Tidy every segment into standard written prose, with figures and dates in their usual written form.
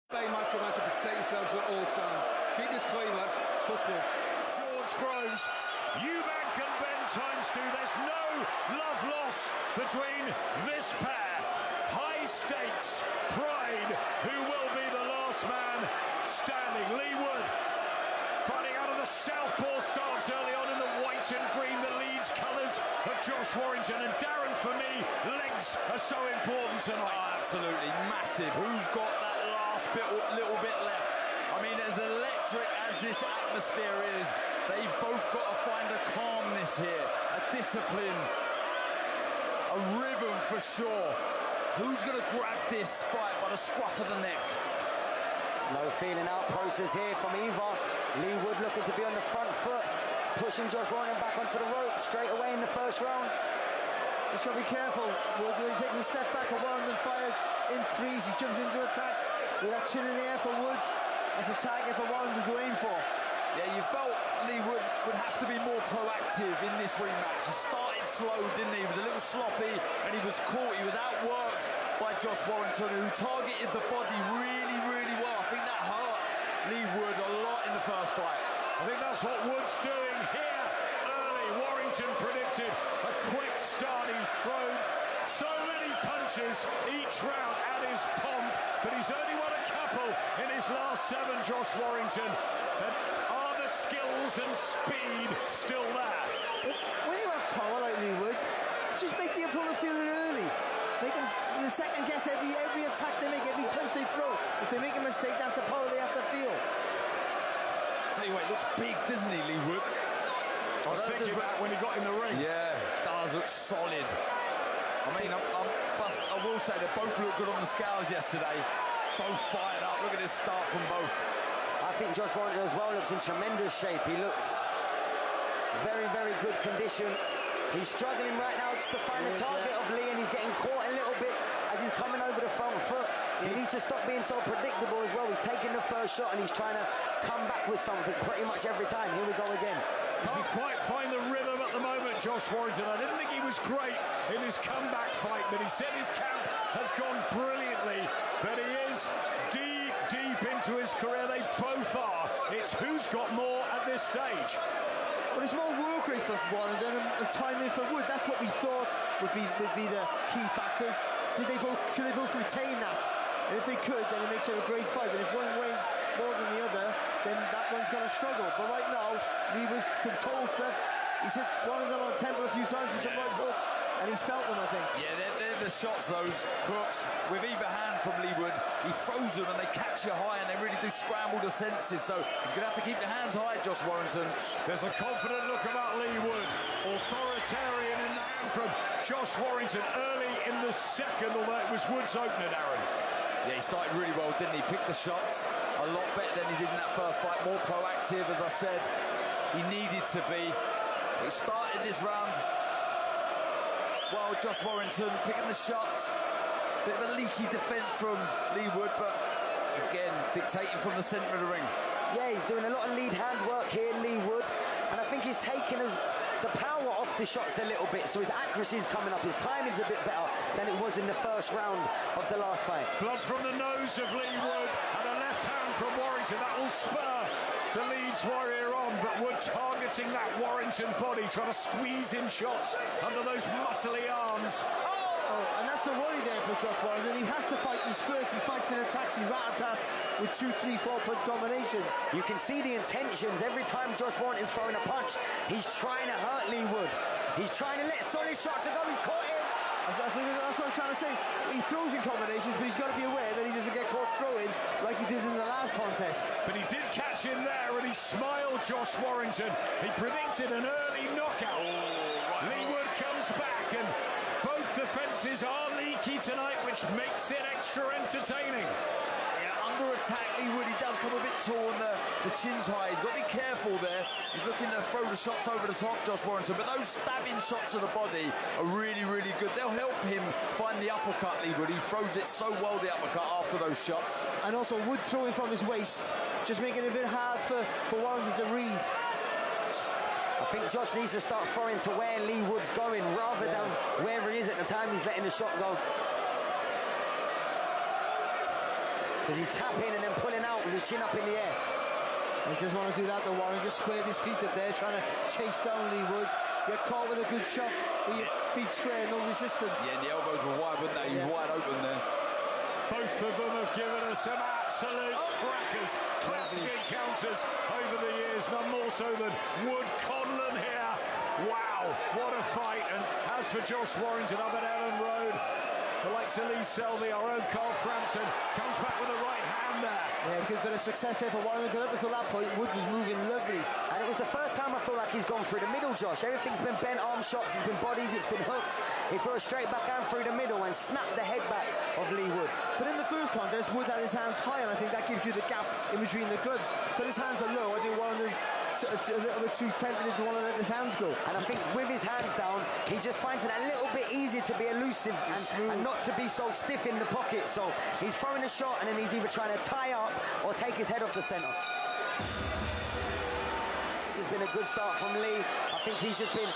Match for match, you could set yourselves at all times. Keep this clean, lads. Trust us. George Groves, Eubank and Ben times two. There's no love lost between this pair. High stakes, pride. Who will be the last man standing? Leigh Wood fighting out of the southpaw stance early on in the white and green, the Leeds colours of Josh Warrington. And Darren, for me, legs are so important tonight. Oh, absolutely massive. Who's got that last little bit left? I mean, as electric as this atmosphere is, they've both got to find a calmness here, a discipline, a rhythm for sure. Who's going to grab this fight by the scruff of the neck? No feeling out process here from either. Leigh Wood looking to be on the front foot, pushing Josh Warrington back onto the rope straight away in the first round. Just got to be careful. Wood, when he takes a step back, and Warrington fires in threes, he jumps into attacks with that chin in the air for Wood. That's a target for Warrington to aim for. Yeah, you felt Leigh Wood would have to be more proactive in this rematch. He started slow, didn't he? He was a little sloppy and he was caught. He was outworked by Josh Warrington, who targeted the body really, really well. I think that hurt Leigh Wood a lot in the first fight. I think that's what Wood's doing here early. Warrington predicted a quick start. He thrown so many punches each round at his pomp, but he's only won a couple in his last 7, Josh Warrington. And are the skills and speed still there? When you have power like Leigh Wood, just make the opponent feel it early. Make them second guess every attack they make, every punch they throw. If they make a mistake, that's the power they have to feel. Tell you what, he looks big, doesn't he, Leigh Wood? I was thinking that when he got in the ring. Yeah, does look solid. I mean, I will say they both looked good on the scales yesterday. Both fired up. Look at this start from both. I think Josh Warrington as well looks in tremendous shape. He looks very, very good condition. He's struggling right now just to find the target of Leigh, and he's getting caught a little bit as he's coming over the front foot. He needs to stop being so predictable as well. He's taking the first shot and he's trying to come back with something pretty much every time. Here we go again. Can't quite find the rhythm at the moment, Josh Warrington. I didn't think he was great in his comeback fight, but he said his camp has gone brilliantly. But he is deep, deep into his career. They both are. It's who's got more at this stage. But it's more work rate for Warrington and timing for Wood. That's what we thought would be the key factors. Could they both retain that? And if they could, then it makes it a great fight. And if one wins more than the other, then that one's going to struggle. But right now, Leigh Wood controls stuff. He's hit Warrington on the temple a few times with some right hooks, and he's felt them, I think. Yeah, they're the shots, those hooks, with either hand from Leigh Wood. He throws them and they catch you high, and they really do scramble the senses. So he's going to have to keep your hands high, Josh Warrington. There's a confident look about Leigh Wood. Authoritarian in the hand from Josh Warrington early in the second, although it was Wood's opener, Darren. Yeah, he started really well, didn't he? Picked the shots a lot better than he did in that first fight. More proactive, as I said. He needed to be. He started this round well, Josh Warrington picking the shots. Bit of a leaky defence from Leigh Wood, but again, dictating from the centre of the ring. Yeah, he's doing a lot of lead hand work here, Leigh Wood, and I think he's taking the power off the shots a little bit, so his accuracy is coming up, his timing's a bit better than it was in the first round of the last fight. Blood from the nose of Leigh Wood, and a left hand from Warrington. That will spur the Leeds Warrior on, but Wood targeting that Warrington body, trying to squeeze in shots under those muscly arms. Oh, and that's the worry there for Josh Warrington. He has to fight in spurts, he fights in attacks, he rat-a-tats with 2, 3, 4 punch combinations. You can see the intentions every time Josh Warrington's throwing a punch. He's trying to hurt Leigh Wood. He's trying to let solid shots go. He's caught him. That's what I'm trying to say. He throws in combinations, but he's got to be aware that he doesn't get caught throwing like he did in the last contest. But he did catch him there, and he smiled, Josh Warrington. He predicted an early knockout. Leigh Wood comes back, and both defences are leaky tonight, which makes it extra entertaining. Yeah, under attack, Leigh Wood, he does come a bit tall and the chin's high. He's got to be careful there. He's looking to throw the shots over the top, Josh Warrington, but those stabbing shots to the body are really, really good. They'll help him find the uppercut, Leigh Wood. He throws it so well, the uppercut, after those shots. And also Wood throwing from his waist, just making it a bit hard for Warrington to read. I think Josh needs to start throwing to where Leigh Wood's going rather than where he is at the time he's letting the shot go. because he's tapping and then pulling out with his chin up in the air. He doesn't want to do that though, Warren. Just squared his feet up there, trying to chase down Leigh Wood. Get caught with a good shot with your feet square, no resistance. Yeah, and the elbows were wide, weren't they? He was wide open there. Both of them have given us some absolute crackers. Classic encounters over the years, none more so than Wood-Conlon here. Wow, what a fight. And as for Josh Warrington up at Ellen Road, the likes of Lee Selby, our own Carl Frampton, comes back with a right hand there. Yeah, good bit of success there for Warrington. Up until that point, Wood was moving lovely. And it was the first time I feel like he's gone through the middle, Josh. Everything's been bent arm shots, it's been bodies, it's been hooks. He threw a straight backhand through the middle and snapped the head back of Leigh Wood. But in the first contest, Wood had his hands high, and I think that gives you the gap in between the gloves. But his hands are low. I think Warrington's a little bit too tempted to want to let his hands go. And I think with his hands down, he just finds it a little bit easier to be elusive and not to be so stiff in the pocket. So he's throwing a shot and then he's either trying to tie up or take his head off the centre. It's been a good start from Leigh. I think he's just been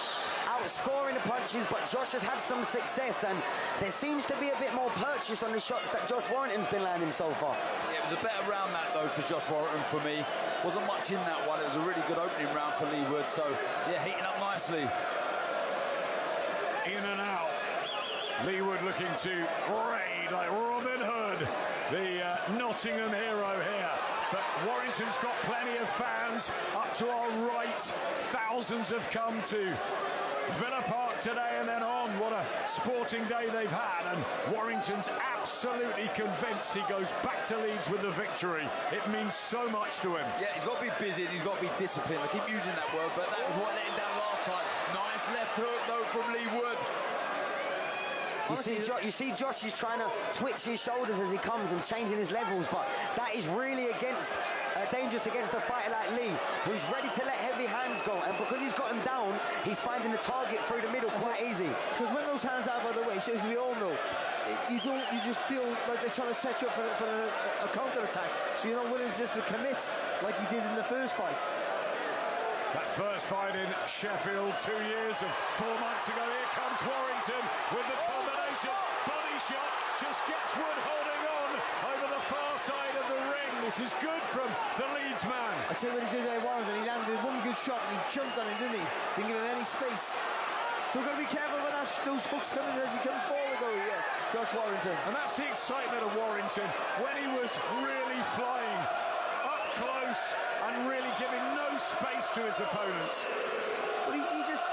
outscoring the punches, but Josh has had some success, and there seems to be a bit more purchase on the shots that Josh Warrington's been landing so far. Yeah, it was a better round that though for Josh Warrington for me. Wasn't much in that one. It was a really good opening round for Leigh Wood, so yeah, heating up nicely. In and out. Leigh Wood looking to raid like Robin Hood, the Nottingham hero here. But Warrington's got plenty of fans up to our right. Thousands have come to Villa Park today and then on. What a sporting day they've had, and Warrington's absolutely convinced he goes back to Leeds with the victory. It means so much to him. Yeah, he's got to be busy and he's got to be disciplined. I keep using that word, but that was what let him down last time. Nice left hook though from Leigh Wood. You see Josh is trying to twitch his shoulders as he comes and changing his levels, but that is really dangerous against a fighter like Leigh, who's ready to let heavy hands go, and because he's got him down, he's finding the target through the middle quite easy. Because when those hands are by the way, as we all know, you just feel like they're trying to set you up for a counter-attack, so you're not willing just to commit like he did in the first fight. That first fight in Sheffield 2 years and 4 months ago. Here comes Warrington with the combination. Body shot just gets Wood holding on over the far side of the ring. This is good from the Leeds man. I tell you what he did there, Warrington. He landed one good shot and he jumped on him, didn't he? Didn't give him any space. Still got to be careful with those hooks coming as he comes forward, though. Yeah, Josh Warrington. And that's the excitement of Warrington when he was really flying up close and really giving no space to his opponents. But he just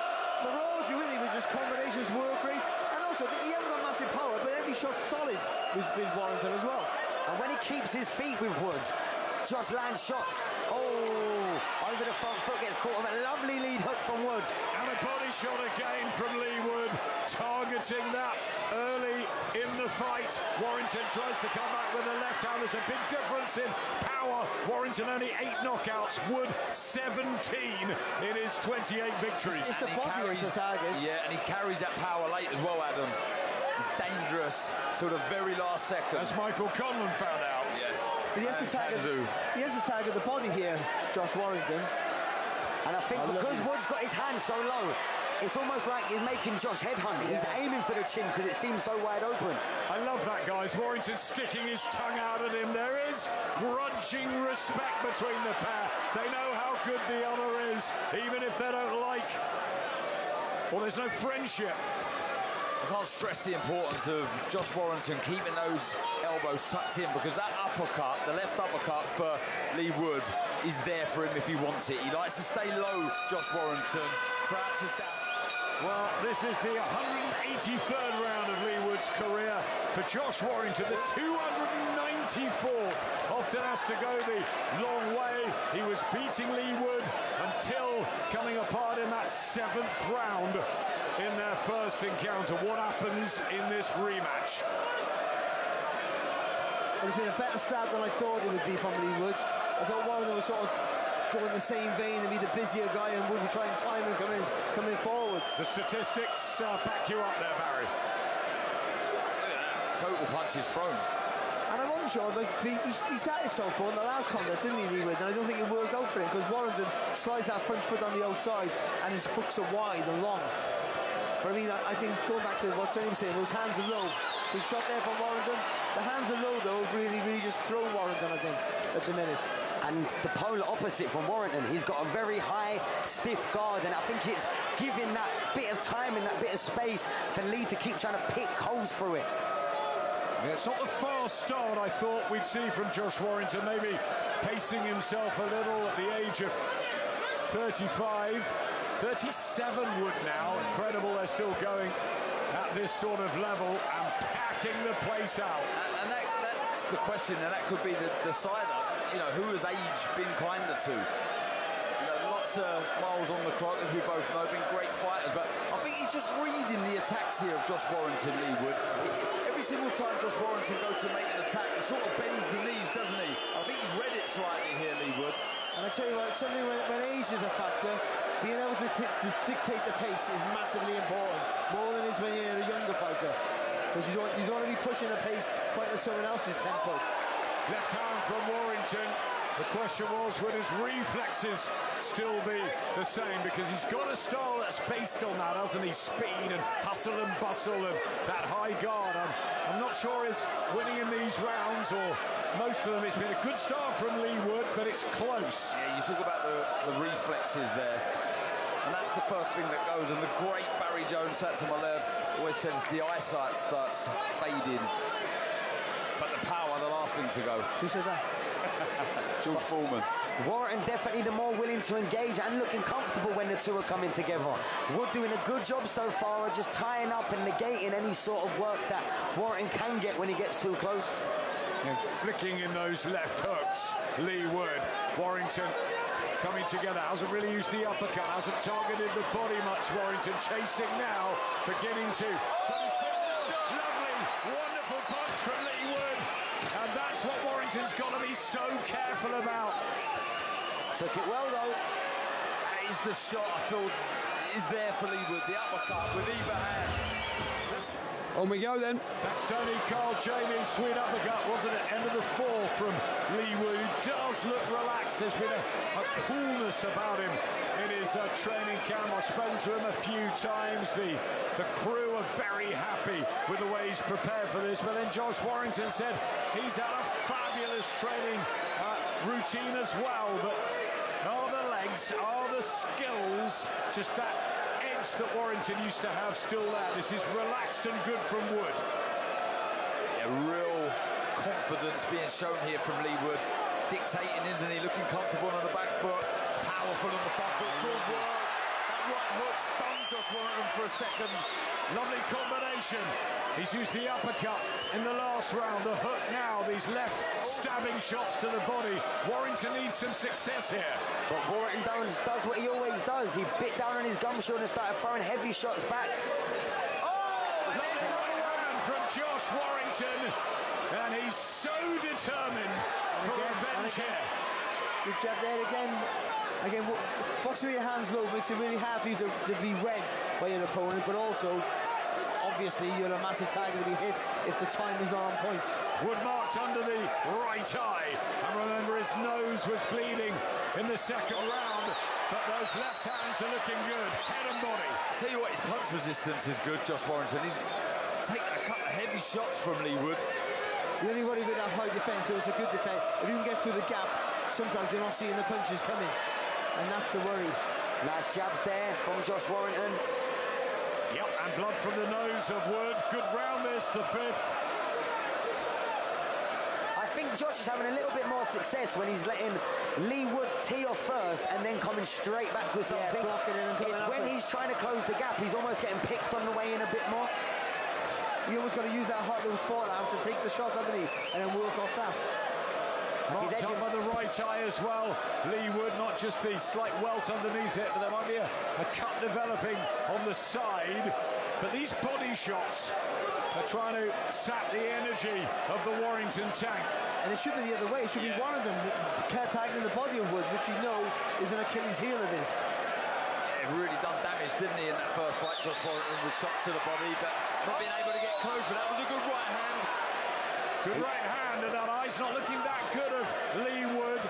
marauded you, really, with just combinations, work rate, and also he hasn't got massive power, but every shot's solid with Warrington as well. And when he keeps his feet with Wood, Josh lands shots. Oh, over the front foot, gets caught with a lovely lead hook from Wood. And a body shot again from Leigh Wood, targeting that early in the fight. Warrington tries to come back with the left hand. There's a big difference in power. Warrington only 8 knockouts, Wood 17 in his 28 victories. It's the body as the target. Yeah, and he carries that power late as well, Adam. He's dangerous till the very last second. As Michael Conlon found out. Yeah. But he has to target the body here, Josh Warrington. And I think because Wood's got his hands so low, it's almost like he's making Josh headhunt. He's aiming for the chin because it seems so wide open. I love that, guys. Warrington sticking his tongue out at him. There is grudging respect between the pair. They know how good the other is, even if they don't like. Well, there's no friendship. I can't stress the importance of Josh Warrington keeping those elbows tucked in, because that uppercut, the left uppercut for Leigh Wood, is there for him if he wants it. He likes to stay low, Josh Warrington, crouches down. Well, this is the 183rd round of Leigh Wood's career for Josh Warrington, the 294th. Often has to go the long way. He was beating Leigh Wood until coming apart in that 7th round in their first encounter. What happens in this rematch? Well, it's been a better start than I thought it would be from Leigh Wood. I thought Warrington was sort of go in the same vein and be the busier guy, and would try and time him coming forward. The statistics back you up there, Barry. Look at that. Total punches thrown. And I'm unsure, like, he started so far in the last contest, didn't he, Leigh Wood? And I don't think it worked out for him, because Warrington slides that front foot on the outside and his hooks are wide and long. But I mean, I think going back to what Sonny was saying, those hands are low. Good shot there from Warrington. The hands are low though, really just throw Warrington, I think, at the minute. And the polar opposite from Warrington, he's got a very high, stiff guard, and I think it's giving that bit of time and that bit of space for Leigh to keep trying to pick holes through it. Yeah, it's not the fast start I thought we'd see from Josh Warrington, maybe pacing himself a little at the age of 35. 37 Wood now, incredible they're still going at this sort of level and packing the place out. And that's the question, and that could be the decider. You know, who has age been kinder to? You know, lots of miles on the clock, as we both know, been great fighters, but I think he's just reading the attacks here of Josh Warrington, Leigh Wood. Every single time Josh Warrington goes to make an attack, he sort of bends the knees, doesn't he? I think he's read it slightly here, Leigh Wood. And I tell you what, something when age is a factor, being able to dictate the pace is massively important, more than it is when you're a younger fighter, because you don't want to be pushing the pace quite at someone else's tempo. Left hand from Warrington. The question was, would his reflexes still be the same? Because he's got a style that's based on that, hasn't he? Speed and hustle and bustle and that high guard. I'm not sure he's winning in these rounds, or most of them. It's been a good start from Leigh Wood, but it's close. Yeah, you talk about the reflexes there, and that's the first thing that goes. And the great Barry Jones sat to my left always says the eyesight starts fading, but the power, the last thing to go. Who said that? George Foreman. Warrington definitely the more willing to engage and looking comfortable when the two are coming together. Wood doing a good job so far of just tying up and negating any sort of work that Warrington can get when he gets too close. And flicking in those left hooks, Leigh Wood. Warrington coming together, hasn't really used the uppercut, hasn't targeted the body much. Warrington chasing now, beginning to. Lovely, wonderful punch from Leigh Wood, and that's what Warrington's got to be so careful about. Took it well though. That is the shot I thought is there for Leigh Wood, the uppercut with either hand. On we go then. That's Tony Carl Jamie, sweet uppercut, wasn't it? End of the fourth from Leigh Wood, who does look relaxed. There's been a coolness about him in his training camp. I've spoken to him a few times. The crew are very happy with the way he's prepared for this. But then Josh Warrington said he's had a fabulous training routine as well. But are the legs, are the skills, just that edge that Warrington used to have still there? This is relaxed and good from Wood. Yeah, real confidence being shown here from Leigh Wood. Dictating, isn't he? Looking comfortable on the back foot, powerful on the front foot. Good work. That right hook stung Josh Warrington for a second. Lovely combination. He's used the uppercut in the last round, the hook now, these left stabbing shots to the body. Warrington needs some success here. But Warrington does what he always does. He bit down on his gumshoe and started throwing heavy shots back. Oh, lovely right hand from Josh Warrington. And he's so determined for revenge here. Good job there again. Again, boxing with your hands low makes it really hard for you to be read by your opponent, but also, obviously, you're a massive target to be hit if the time is not on point. Wood marked under the right eye. And remember, his nose was bleeding in the second round, but those left hands are looking good. Head and body. Tell you what, his punch resistance is good, Josh Warrington. He's taking a couple of heavy shots from Leigh Wood. The only worry with that high defence, though, it's a good defence. If you can get through the gap, sometimes you're not seeing the punches coming. And that's the worry. Nice jabs there from Josh Warrington. Yep, and blood from the nose of Wood. Good round this, the fifth. I think Josh is having a little bit more success when he's letting Leigh Wood tee off first and then coming straight back with something. Yeah, blocking it and coming It's up when it. he's trying to close the gap, he's almost getting picked on the way in a bit more. You almost got to use that hot little forearm to take the shot, haven't he? And then work off that. Marked up by the right eye as well. Leigh Wood, not just the slight welt underneath it, but there might be a cut developing on the side. But these body shots are trying to sap the energy of the Warrington tank. And it should be the other way. It should be one of them tagging the body of Wood, which we know is an Achilles heel of his. It really done damage, didn't he, in that first fight, Josh Warrington, with shots to the body, but not being able to get close. But that was a good right hand. Good right hand, and that eye's not looking that good of Leigh Wood.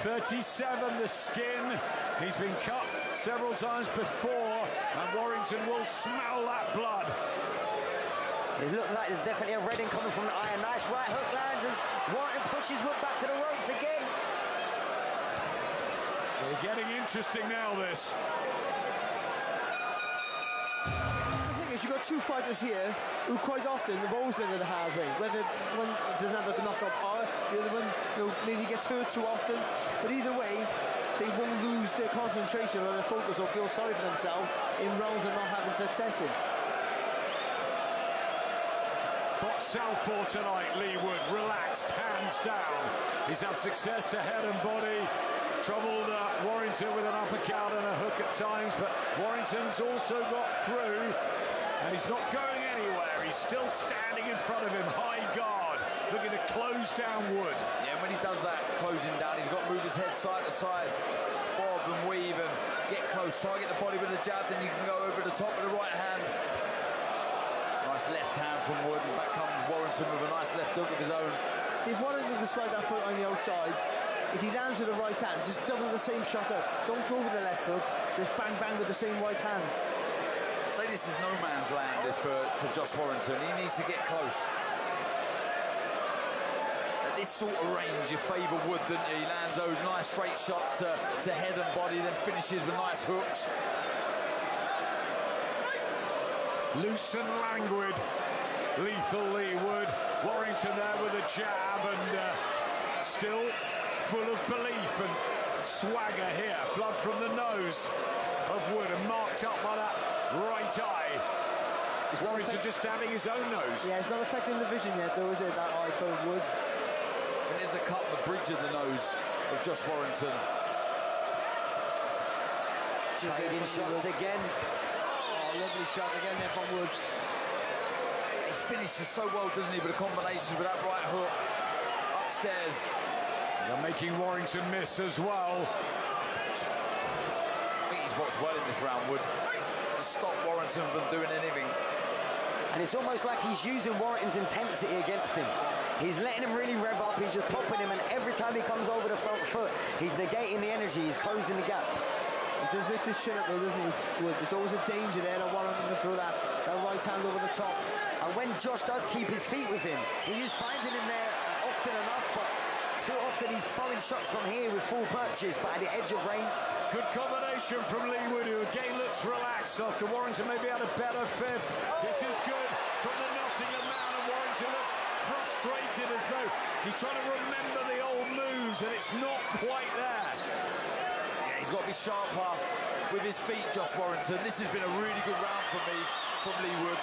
37, the skin. He's been cut several times before, and Warrington will smell that blood. It looked like there's definitely a Redding coming from the iron. Nice right hook lands as Warrington pushes Wood back to the ropes again. It's getting interesting now, this. The thing is, you've got two fighters here who quite often have always done it the hard way. Whether one doesn't have a knockout power, the other one, you know, maybe gets hurt too often. But either way, they won't lose their concentration or their focus or feel sorry for themselves in rounds they're not having success in. Box southpaw tonight, Leigh Wood, relaxed, hands down. He's had success to head and body, troubled Warrington with an uppercut and a hook at times, but Warrington's also got through, and he's not going anywhere. He's still standing in front of him, high guard, looking to close down Wood. Yeah, when he does that closing down, he's got to move his head side to side, bob and weave and get close, target the body with a jab, then you can go over the top with the right hand. Nice left hand from Wood, and back comes Warrington with a nice left hook of his own. See, if Warrington can slide that foot on the outside, if he lands with the right hand, just double the same shot up. Don't go with the left hook, just bang bang with the same right hand. Say this is no man's land, this for Josh Warrington. He needs to get close. At this sort of range, you favour Wood, don't you? He lands those nice straight shots to head and body, then finishes with nice hooks. Loose and languid, lethal Leigh Wood. Warrington there with a jab and still full of belief and swagger here. Blood from the nose of Wood and marked up by that right eye. Is Warrington just stabbing his own nose? Yeah, it's not affecting the vision yet though, is it, that eye for Wood? And there's a cut on the bridge of the nose of Josh Warrington. Trading shots again. Lovely shot again there from Wood. He finishes so well, doesn't he, with a combination with that right hook upstairs. They're making Warrington miss as well. I think he's boxed well in this round, Wood, to stop Warrington from doing anything. And it's almost like he's using Warrington's intensity against him. He's letting him really rev up, he's just popping him, and every time he comes over the front foot, he's negating the energy, he's closing the gap. He does lift his chin up though, doesn't he, Wood? There's always a danger there that Warrington can throw that right hand over the top. And when Josh does keep his feet with him, he is finding him there often enough, but too often he's throwing shots from here with full punches, but at the edge of range. Good combination from Leigh Wood, who again looks relaxed after Warrington maybe had a better fifth. This is good from the Nottingham man, and Warrington looks frustrated as though he's trying to remember the old moves, and it's not quite there. He's got to be sharper with his feet, Josh Warrington. This has been a really good round for me, from Leigh Wood.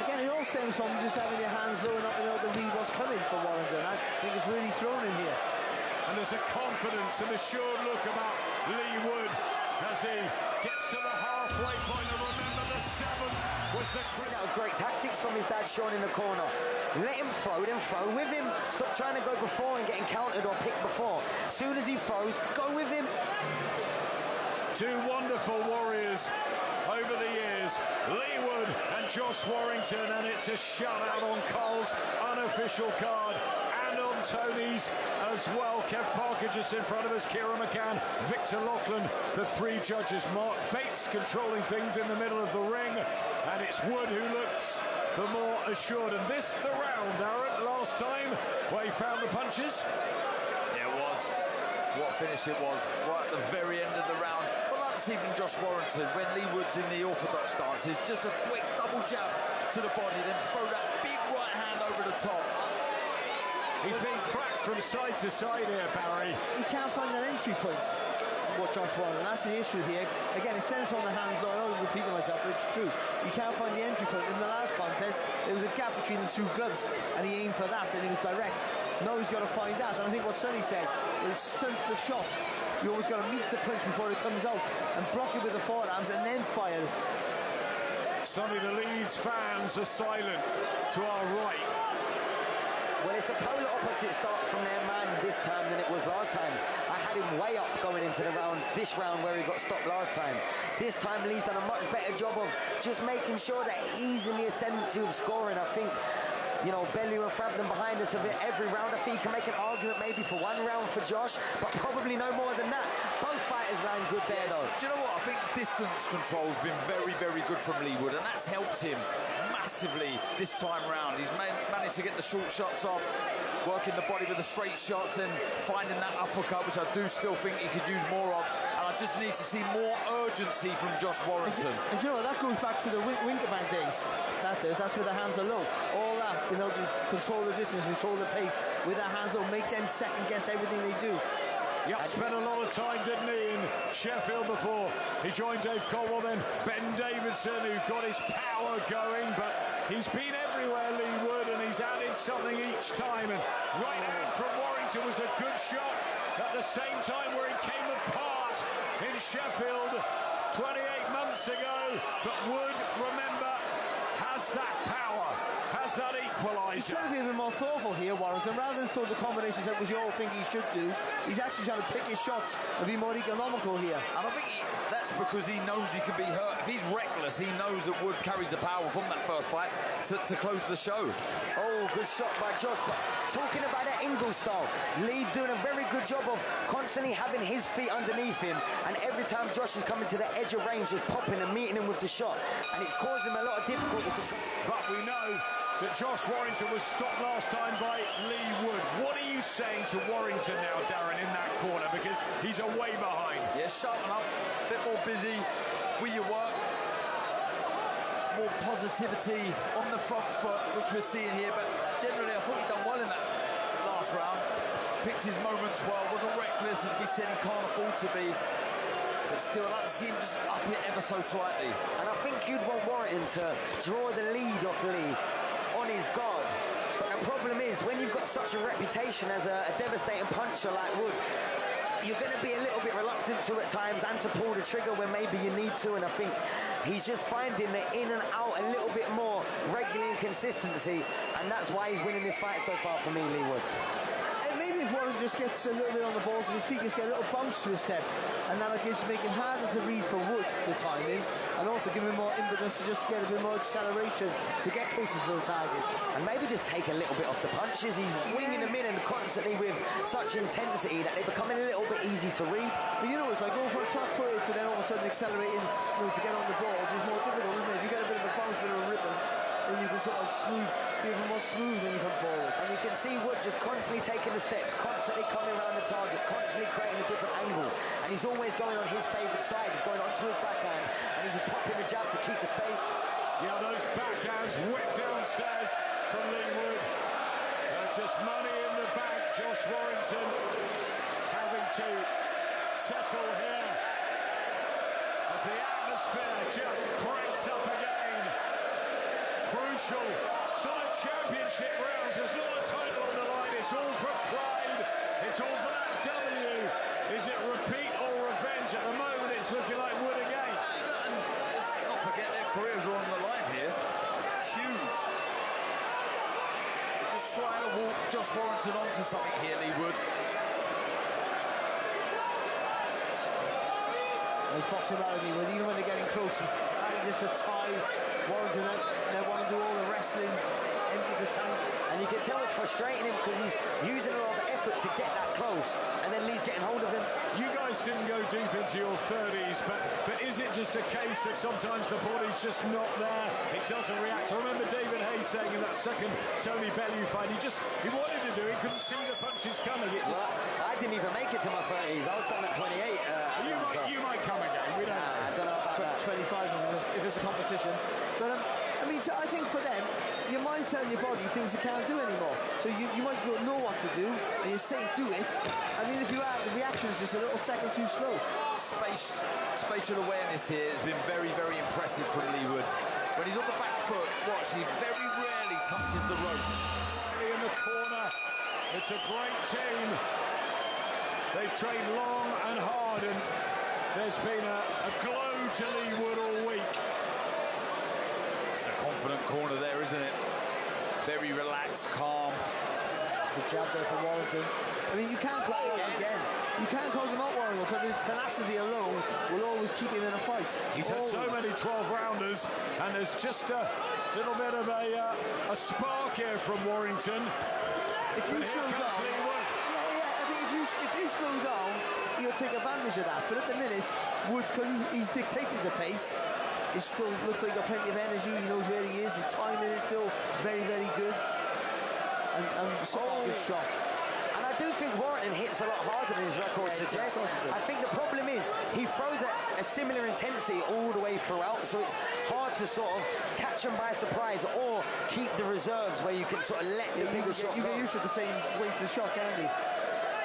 Again, it all stems from just having your hands low enough to know to read what's coming for Warrington. I think it's really thrown him here. And there's a confidence and assured look about Leigh Wood as he gets to the halfway point. And remember, the seventh was the... That was great tactics from his dad, Sean, in the corner. Let him throw, then throw with him. Stop trying to go before and getting countered or picked before. As soon as he throws, go with him. Two wonderful warriors over the years, Leigh Wood and Josh Warrington, and it's a shutout on Cole's unofficial card and on Tony's as well. Kev Parker just in front of us, Kieran McCann, Victor Lachlan, the three judges. Mark Bates controlling things in the middle of the ring, and it's Wood who looks the more assured. And this the round, Aaron, last time where he found the punches. Yeah, it was. What a finish it was, right at the very end of the round. But like to see from Josh Warrington, when Leigh Wood's in the orthodox stance, is just a quick double jab to the body, then throw that big right hand over the top. He's being cracked from side to side here, Barry. He can't find that entry point. What Josh Warrington, that's the issue here. Again, it stems from the hands, though. I know I'm repeating myself, but it's true. You can't find the entry point. In the last contest, there was a gap between the two gloves, and he aimed for that, and he was direct. Now he's got to find that, and I think what Sonny said is stunt the shot. You always got to meet the punch before it comes out, and block it with the forearms, and then fire. Sonny, the Leeds fans are silent to our right. Well, it's a polar opposite start from their man this time than it was last time. I had him way up going into the round, this round where he got stopped last time. This time, Lee's done a much better job of just making sure that he's in the ascendancy of scoring. I think, you know, Bellew and Frampton behind us of it every round. I think you can make an argument maybe for one round for Josh, but probably no more than that. Both fighters land good there, though. Do you know what? I think distance control's been very, very good from Leigh Wood, and that's helped him massively this time round. He's managed to get the short shots off, working the body with the straight shots and finding that uppercut, which I do still think he could use more of. And I just need to see more urgency from Josh Warrington. And you know what, that goes back to the Winterman days. That's where the hands are low. All that, you know, control the distance, control the pace. With their hands low, make them second guess everything they do. Yep, spent a lot of time, didn't he, in Sheffield before he joined Dave Colwell, then Ben Davidson, who got his power going, but he's been everywhere, Lee Wood, and he's added something each time. And right hand from Warrington was a good shot at the same time where he came apart in Sheffield 28 months ago. But Wood, remember, has that power, has that equaliser. He's trying to be a bit more thoughtful here, Warrington. Rather than throw the combinations that we all think he should do, he's actually trying to pick his shots and be more economical here. And I think that's because he knows he can be hurt. If he's reckless, he knows that Wood carries the power from that first fight to close the show. Oh, good shot by Josh. But talking about that Ingle style, Lee doing a very good job of constantly having his feet underneath him, and every time Josh is coming to the edge of range, just popping and meeting him with the shot, and it's caused him a lot of difficulties. But we know that Josh Warrington was stopped last time by Lee Wood. What are you saying to Warrington now, Darren, in that corner? Because he's away behind. Yeah, sharpen up, a bit more busy with your work. More positivity on the front foot, which we're seeing here. But generally, I thought he'd done well in that last round. Picked his moments well, wasn't reckless, as we said he can't afford to be. But still, I'd like to see him just up it ever so slightly. And I think you'd want Warrington to draw the lead off Lee on his guard. But the problem is, when you've got such a reputation as a devastating puncher like Wood, you're going to be a little bit reluctant to at times and to pull the trigger when maybe you need to. And I think he's just finding the in and out a little bit more regularly and consistency, and that's why he's winning this fight so far for me, Lee Wood. Maybe if Warren just gets a little bit on the balls of his feet, just get a little bounce to his step, and that'll just make it harder to read for Wood the timing, and also give him more impetus to just get a bit more acceleration to get closer to the target. And maybe just take a little bit off the punches. He's winging them in and constantly with such intensity that they're becoming a little bit easy to read. But you know, it's like going from flat-footed to then all of a sudden accelerating, you know, to get on the balls is more difficult, isn't it? If you get a bit of a bounce, a bit of a rhythm, then you can sort of be even more smooth when you come forward. And you can see Wood just constantly taking the steps, constantly coming around the target, constantly creating a different angle. And he's always going on his favourite side. He's going onto his backhand, and he's just popping the jab to keep the space. Yeah, those backhands whipped downstairs from Lee Wood. Just money in the bank. Josh Warrington having to settle here as the atmosphere just cranks up again. Crucial sort of championship rounds. There's not a title on the line. It's all for pride. It's all for that W. Is it repeat or revenge? At the moment, it's looking like Wood again. And let's not forget their careers are on the line here. Huge. They're just trying to walk Josh Warrington onto something here, Lee Wood. He's boxing around Lee Wood, even when they're getting close, he's having just to tie Warrington out. They want to do all the wrestling, empty the tank. And you can tell it's frustrating him because he's using a lot of effort to get that close, and then Lee's getting hold of him. You guys didn't go deep into your 30s, but is it just a case that sometimes the body's just not there? It doesn't react. I remember David Hayes saying in that second Tony Bellew fight, he wanted to do it, couldn't see the punches coming. It just... Well, I didn't even make it to my 30s. I was done at 28. You might come again. We don't know. I don't know about that. 25 if it's a competition. But I mean, so I think for them, your mind's telling your body things you can't do anymore. So you might not know what to do, and you say do it. I mean, if you are, the reaction is just a little second too slow. Spatial awareness here has been very, very impressive from Lee Wood. When he's on the back foot, watch, he very rarely touches the ropes. In the corner, it's a great team. They've trained long and hard, and there's been a glow to Lee Wood all week. It's a confident corner there, isn't it? Very relaxed, calm. Good jab there from Warrington. I mean, you can't close him out again. You can't close him out, Warrington, because his tenacity alone will always keep him in a fight. He's had so many 12-rounders, and there's just a little bit of a spark here from Warrington. If you slow down, I think if you slow down, he'll take advantage of that. But at the minute, Woods, because he's dictated the pace, is still looks like he's got plenty of energy. He knows where he is. His timing is still very, very good. And good shot. And I do think Warrington hits a lot harder than his record suggests. I think the problem is he throws at a similar intensity all the way throughout, so it's hard to sort of catch him by surprise or keep the reserves where you can sort of let the bigger shot You go. get used to the same weight of shot, can't you?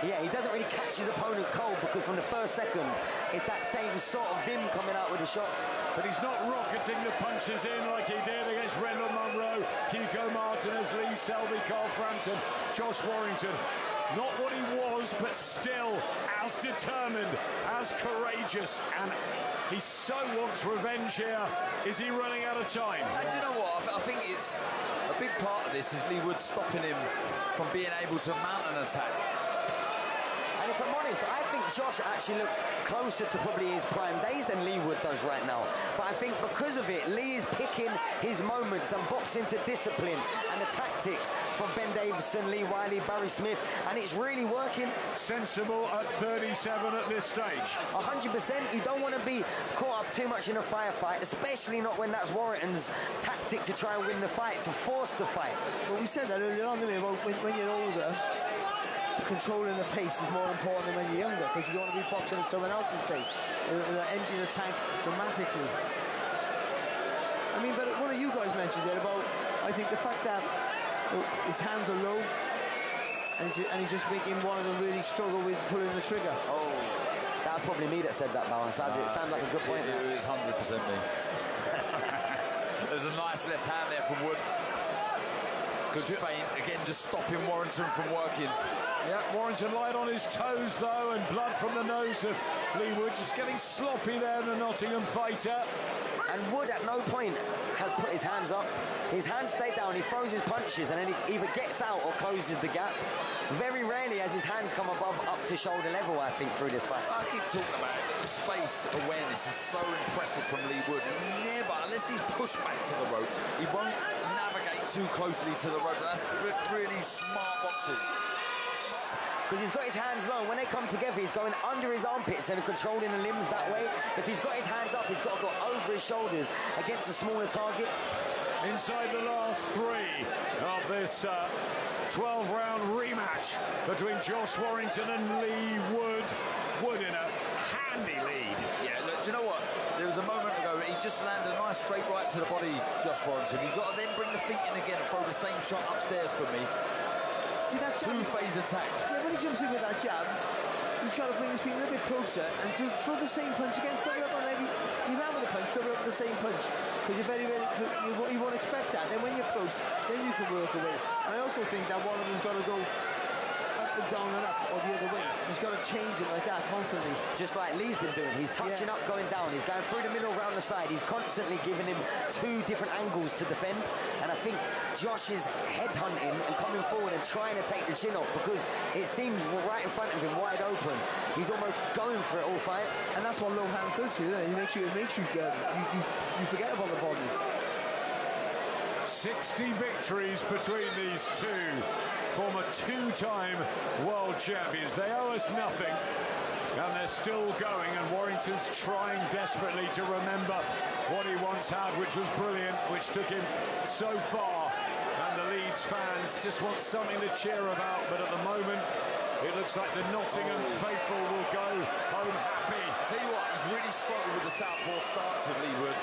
Yeah, he doesn't really catch his opponent cold because from the first second, it's that same sort of vim coming out with the shot. But he's not rocketing the punches in like he did against Rendell Munro, Kiko Martinez, Lee Selby, Carl Frampton, Josh Warrington. Not what he was, but still as determined, as courageous, and he so wants revenge here. Is he running out of time? And do you know what? I think it's a big part of this is Lee Wood stopping him from being able to mount an attack. And if I'm honest, I think Josh actually looks closer to probably his prime days than Lee Wood does right now. But I think because of it, Lee is picking his moments and boxing to discipline and the tactics from Ben Davison, Lee Wiley, Barry Smith, and it's really working. Sensible at 37 at this stage. 100%. You don't want to be caught up too much in a firefight, especially not when that's Warrington's tactic to try and win the fight, to force the fight. Well, we said that earlier on, didn't we, about when you're older, controlling the pace is more important than when you're younger, because you don't want to be boxing at someone else's pace, emptying the tank dramatically. I mean, but one of you guys mentioned there about, I think the fact that his hands are low, and he's just making one of them really struggle with pulling the trigger. Oh, that was probably me that said that, Balance. It sounded like a good point there. It was 100% me. There's a nice left hand there from Wood. Good feint, again just stopping Warrington from working. Yeah, Warrington light on his toes though, and blood from the nose of Lee Wood, just getting sloppy there, the Nottingham fighter. And Wood at no point has put his hands up. His hands stay down, he throws his punches, and then he either gets out or closes the gap. Very rarely has his hands come above up to shoulder level, I think, through this fight. I keep talking about it, the space awareness is so impressive from Lee Wood. He never, unless he's pushed back to the ropes, he won't navigate too closely to the rope. That's really smart boxing. Because he's got his hands low. When they come together, he's going under his armpits and controlling the limbs that way. If he's got his hands up, he's got to go over his shoulders against a smaller target. Inside the last three of this 12-round rematch between Josh Warrington and Lee Wood. Wood in a handy lead. Yeah, look, do you know what? There was a moment ago, he just landed a nice straight right to the body, Josh Warrington. He's got to then bring the feet in again and throw the same shot upstairs for me. See that jab? Two-phase attack. Yeah, when he jumps in with that jab, he's got to bring his feet a little bit closer and throw the same punch again. Double up on every. You land with a punch, double up the same punch. Because you're very, you won't expect that. Then when you're close, then you can work away. And I also think that one of them's got to go up and down and up, or the other way. He's got to change it like that constantly. Just like Lee's been doing. He's touching up, going down. He's going through the middle, round the side. He's constantly giving him two different angles to defend. And I think Josh is headhunting and coming forward and trying to take the chin off, because it seems right in front of him, wide open. He's almost going for it all fight. And that's what low hands does to you, doesn't it? It makes you you forget about the body. 60 victories between these two former two-time world champions. They owe us nothing, and they're still going, and Warrington's trying desperately to remember what he once had, which was brilliant, which took him so far, and the Leeds fans just want something to cheer about, but at the moment it looks like the Nottingham faithful will go home happy. I'll tell you what, he's really struggled with the southpaw starts of Lee Wood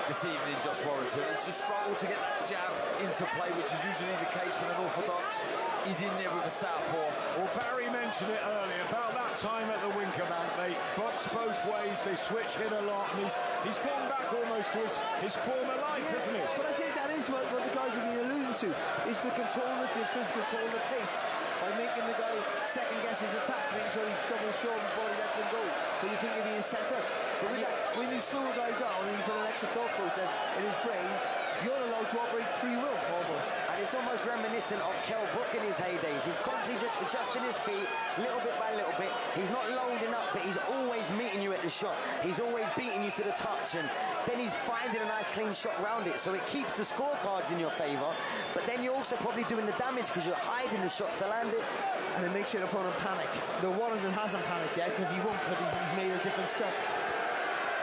this evening, Josh Warrington. It's just struggled to get that jab into play, which is usually the case with an orthodox. He's in there with a southpaw. Well, Barry mentioned it earlier, about that time at the Winkerbank, they box both ways, they switch hit a lot, and he's gone back almost to his former life, hasn't he? But I think that is what the guys have been alluding to, is to control the distance, control the pace, by making the guy second guess his attack to make sure he's double short before he lets him go. But you think you're being set up. But with that, when you slow a guy down and you put an extra thought process in his brain, you're allowed to operate free will, almost. And it's almost reminiscent of Kell Brook in his heydays. He's constantly just adjusting his feet, little bit by little bit. He's not loading up, but he's always meeting you at the shot. He's always beating you to the touch, and then he's finding a nice clean shot round it, so it keeps the scorecards in your favour. But then you're also probably doing the damage because you're hiding the shot to land it. And it makes your opponent panic. Though Warrington hasn't panicked yet, because he won't, because he's made of different stuff.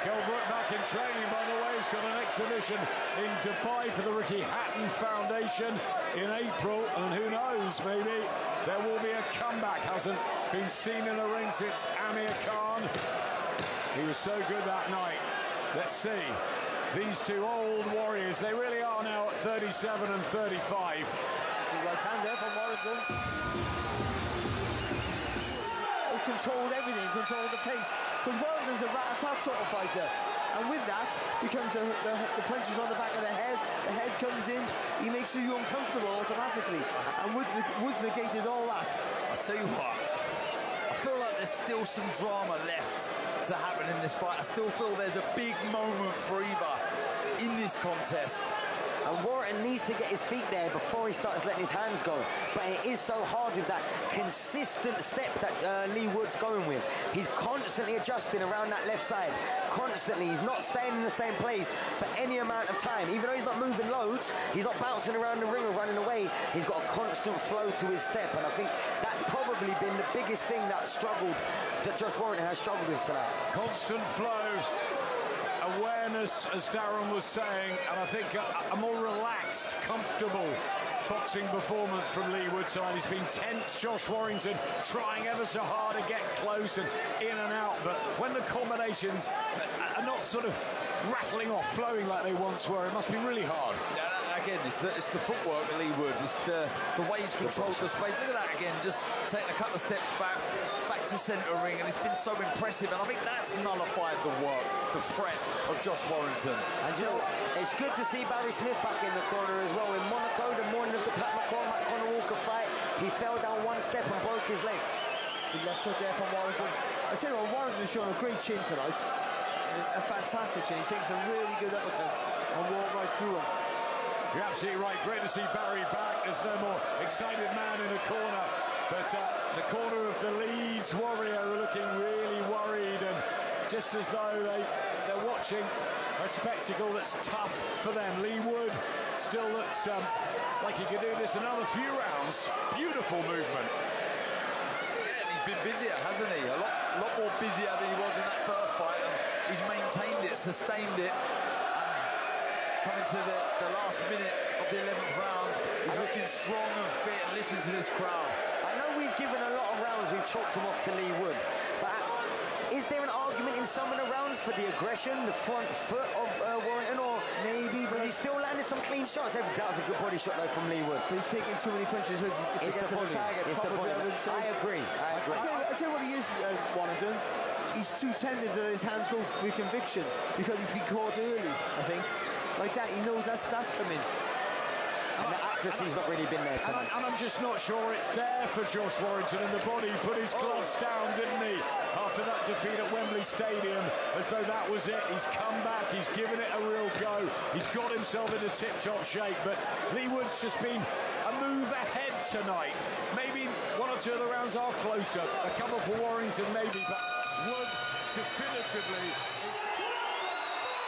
Kelbrook back in training, by the way. He's got an exhibition in Dubai for the Ricky Hatton Foundation in April, and who knows, maybe there will be a comeback. Hasn't been seen in the ring since Amir Khan. He was so good that night. Let's see. These two old warriors, they really are now at 37 and 35. Right hand there from Warrington. He controlled everything, controlled the pace. Because Warrington's a rat-a-tat sort of fighter. And with that, becomes the punches on the back of the head comes in, he makes you uncomfortable automatically. And Woods negated all that. I'll tell you what, I feel like there's still some drama left to happen in this fight. I still feel there's a big moment for either in this contest. And Warrington needs to get his feet there before he starts letting his hands go. But it is so hard with that consistent step that Leigh Wood's going with. He's constantly adjusting around that left side. Constantly. He's not staying in the same place for any amount of time. Even though he's not moving loads, he's not bouncing around the ring or running away. He's got a constant flow to his step. And I think that's probably been the biggest thing that Josh Warrington has struggled with tonight. Constant flow. Awareness, as Darren was saying, and I think a more relaxed, comfortable boxing performance from Leigh Wood tonight. He's been tense, Josh Warrington, trying ever so hard to get close and in and out, but when the combinations are not sort of rattling off, flowing like they once were, it must be really hard. Yeah, again, it's the footwork of Leigh Wood. It's the way he's controlled the space. Look at that again, just taking a couple of steps back to centre ring, and it's been so impressive. And I think that's nullified the work, the threat of Josh Warrington. And you know, it's good to see Barry Smith back in the corner as well. In Monaco, the morning of the Pat McCormack Conor Walker fight, he fell down one step and broke his leg. The left hook there from Warrington. I tell you what, Warrington's shown a great chin tonight. A fantastic chin. He's taking some really good uppercuts and walked right through them. You're absolutely right. Great to see Barry back. There's no more excited man in the corner. But the corner of the Leeds Warrior are looking really worried, and just as though they're watching a spectacle that's tough for them. Leigh Wood still looks like he could do this another few rounds. Beautiful movement. Yeah, and he's been busier, hasn't he? A lot more busier than he was in that first fight, and he's maintained it, sustained it. Coming to the last minute of the 11th round, he's looking strong and fit, and listen to this crowd. I know we've given a lot of rounds, we've chalked him off to Leigh Wood, but is there an argument in some of the rounds for the aggression, the front foot of Warrington, or maybe, but he still landed some clean shots? That was a good body shot though from Leigh Wood. But he's taking too many punches to get to the target. It's the volume. I agree. I tell you what he is, Warrington. He's too tender to let his hands go with conviction because he's been caught early, I think. Like that, he knows that's coming. And the accuracy's not really been there tonight. And I'm just not sure it's there for Josh Warrington in the body. He put his gloves down, didn't he, after that defeat at Wembley Stadium, as though that was it. He's come back, he's given it a real go. He's got himself into tip-top shape, but Leigh Wood's just been a move ahead tonight. Maybe one or two of the rounds are closer. A couple for Warrington, maybe, but Wood definitively.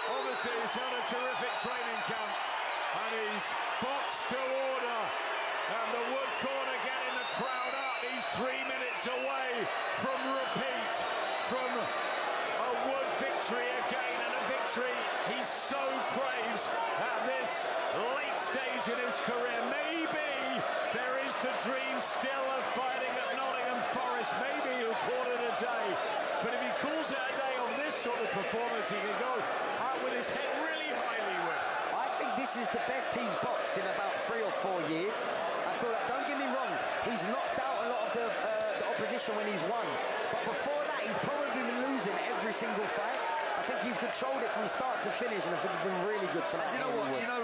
Obviously, he's had a terrific training camp, and he's boxed to order, and the Wood corner getting the crowd up. He's 3 minutes away from repeat, from a Wood victory again, and a victory he so craves at this late stage in his career. Maybe there is the dream still of fighting at Nottingham Forest. Maybe he'll call it a day, but if he calls it a day on this sort of performance, he can go out with his head really high, Leigh Wood. I think this is the best he's boxed in about 3 or 4 years. I feel like, don't get me wrong, he's knocked out a lot of the opposition when he's won. But before that, he's probably been losing every single fight. I think he's controlled it from start to finish, and I think he's been really good tonight. And you know what? You know,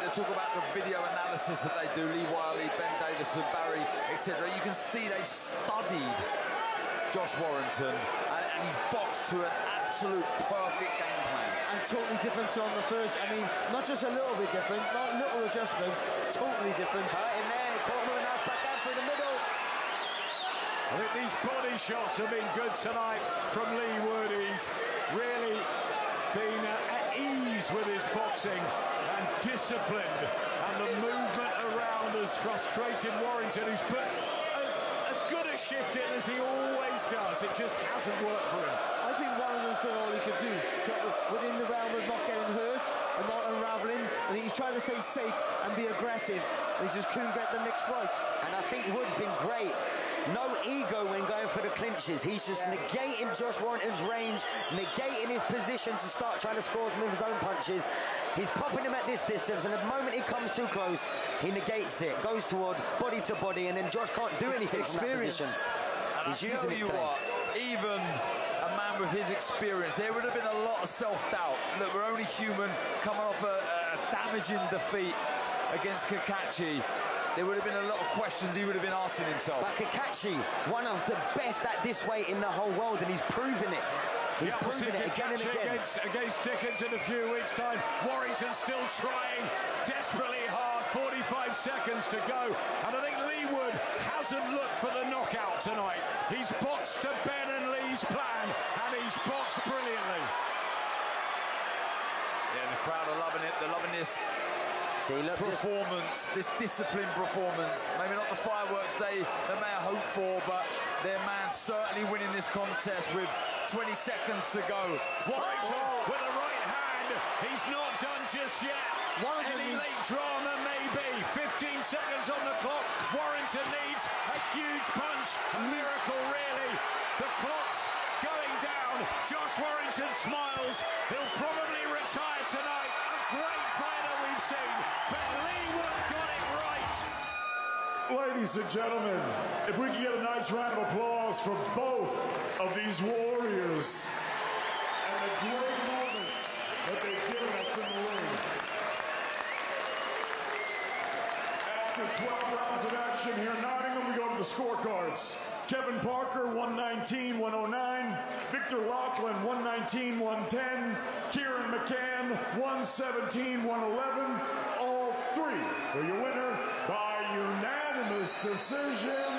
they talk about the video analysis that they do, Lee Wiley, Ben Davison, Barry, etc. You can see they've studied Josh Warrington, and he's boxed to an absolute perfect game plan. And totally different on the first. I mean, not just a little bit different, not little adjustments, totally different. In there, caught him now back down through the middle. I think these body shots have been good tonight from Leigh Wood. He's really been at ease with his boxing and disciplined, and the movement around has frustrated Warrington, who's put as good a shift in as he always does. It just hasn't worked for him. I think Warrington's done all he could do, within the realm of not getting hurt and not unravelling. And he's trying to stay safe and be aggressive. And he just couldn't get the mix right. And I think Wood's been great. No ego when going for the clinches. He's just negating Josh Warrington's range, negating his position to start trying to score some of his own punches. He's popping him at this distance, and the moment he comes too close, he negates it, goes toward body to body, and then Josh can't do anything from that position. And He's I tell using you it today. what, even a man with his experience, there would have been a lot of self-doubt. Look, we're only human, coming off a damaging defeat against Kakachi. There would have been a lot of questions he would have been asking himself. But Kakachi, one of the best at this weight in the whole world, and he's proven it. He's proven it again and again. Against Dickens in a few weeks' time. Warrington still trying desperately hard. 45 seconds to go. And I think Leigh Wood hasn't looked for the knockout tonight. He's boxed to Ben and Leigh's plan, and he's boxed brilliantly. Yeah, the crowd are loving it. They're loving this performance, this disciplined performance. Maybe not the fireworks they may have hoped for, but their man certainly winning this contest with 20 seconds to go. Warrington with a right hand. He's not done just yet. Any late drama maybe. 15 seconds on the clock. Warrington needs a huge punch. A miracle, really. The clock's going down. Josh Warrington smiles. He'll probably retire tonight. A great fighter we've seen. But Leigh Wood got it right. Ladies and gentlemen, if we can get a nice round of applause for both of these warriors and the great moments that they've given us in the ring. After 12 rounds of action here in Nottingham, we go to the scorecards. Kevin Parker, 119-109. Victor Laughlin, 119-110. Kieran McCann, 117-111. All three for your winner by unanimous decision.